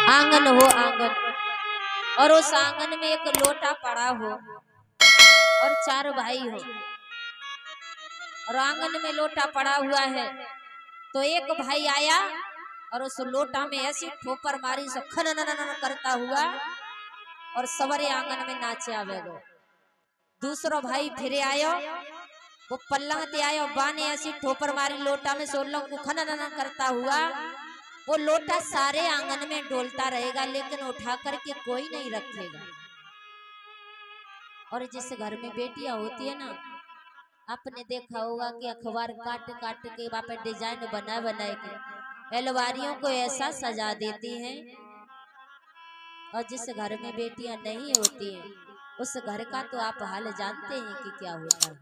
आंगन हो आंगन, और उस आंगन में एक लोटा पड़ा हो और 4 भाई हो, और आंगन में लोटा पड़ा हुआ है। तो एक भाई आया और उस लोटा में ऐसी ठोकर मारी सो खनन करता हुआ और सवरे आंगन में नाचे आवेगो। दूसरो भाई फिर आयो, वो पल्लंग ते आयो, बाने ऐसी ठोकर मारी लोटा में सोलंग को खनन करता हुआ। वो लोटा सारे आंगन में डोलता रहेगा लेकिन उठा करके कोई नहीं रखेगा। और जिस घर में बेटियां होती है ना, आपने देखा होगा कि अखबार काट काट के वहां पे डिजाइन बना बनाए के अलमारियों को ऐसा सजा देती हैं। और जिस घर में बेटियां नहीं होती हैं उस घर का तो आप हाल जानते हैं कि क्या होता है।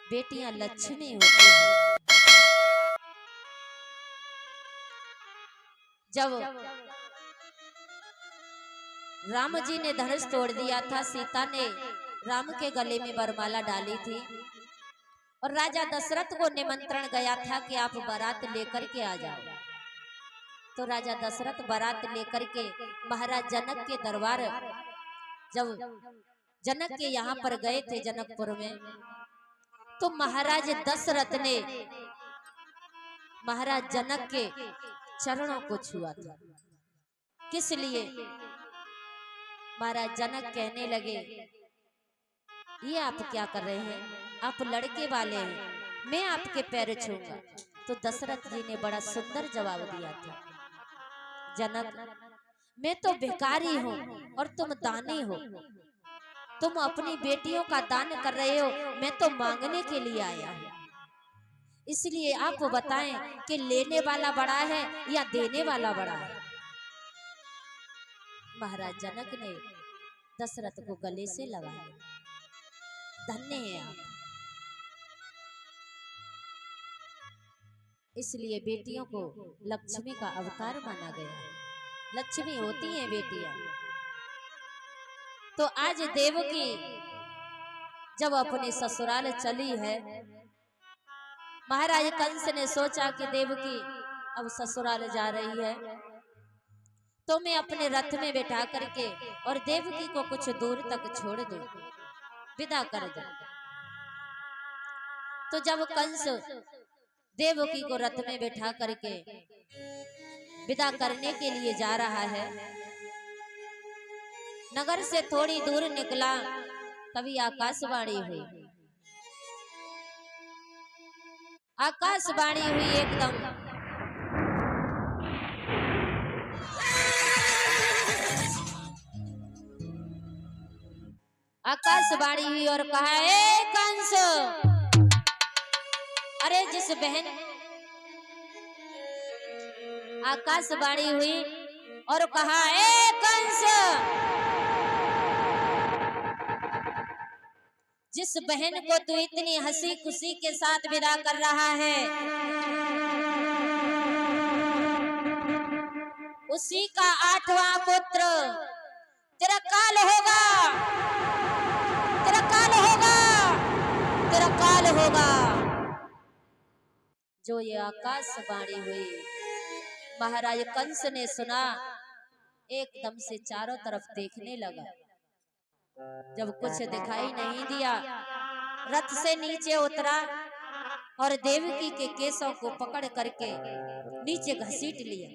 बेटियां लक्ष्मी होती हैं। जब राम जी ने धनुष तोड़ दिया था, सीता ने राम के गले में वरमाला डाली थी और राजा दशरथ को निमंत्रण गया था कि आप बारात लेकर के आ जाओ। तो राजा दशरथ बारात लेकर के महाराज जनक के दरबार, जब जनक के यहाँ पर गए थे जनकपुर में, तो महाराज दशरथ ने महाराज जनक के चरणों को छुआ था। किस लिए? महाराज जनक कहने लगे, ये आप क्या कर रहे हैं? आप लड़के वाले हैं, मैं आपके पैर छूंगा। तो दशरथ जी ने बड़ा सुंदर जवाब दिया था, जनक मैं तो भिखारी हूँ और तुम दानी हो। तुम अपनी बेटियों का दान कर रहे हो, मैं तो मांगने के लिए आया हूँ। इसलिए आप बताएं कि लेने वाला बड़ा है या देने वाला बड़ा है? महाराज जनक ने दशरथ को गले से लगाया, धन्य है आप। इसलिए बेटियों को लक्ष्मी का अवतार माना गया है। लक्ष्मी होती हैं बेटियां। तो आज देवकी जब अपने ससुराल चली है, महाराज कंस ने सोचा कि देवकी अब ससुराल जा रही है तो मैं अपने रथ में बैठा करके और देवकी को कुछ दूर तक छोड़ दूं, विदा कर दूं। तो जब कंस देवकी को रथ में बैठा करके विदा करने के लिए जा रहा है, नगर से थोड़ी दूर निकला, तभी आकाशवाणी हुई। आकाशवाणी हुई एकदम, आकाशवाणी हुई और कहा, ए कंस, अरे जिस बहन, आकाशवाणी हुई और कहा, ए कंस, जिस बहन को तू इतनी हंसी खुशी के साथ विदा कर रहा है, उसी का 8वां पुत्र तेरा काल होगा, तेरा काल होगा, तेरा काल होगा। जो ये आकाशवाणी हुई महाराज कंस ने सुना, एकदम से चारों तरफ देखने लगा। जब कुछ दिखाई नहीं दिया, रथ से नीचे उतरा और देवकी के केसों को पकड़ करके नीचे घसीट लिया।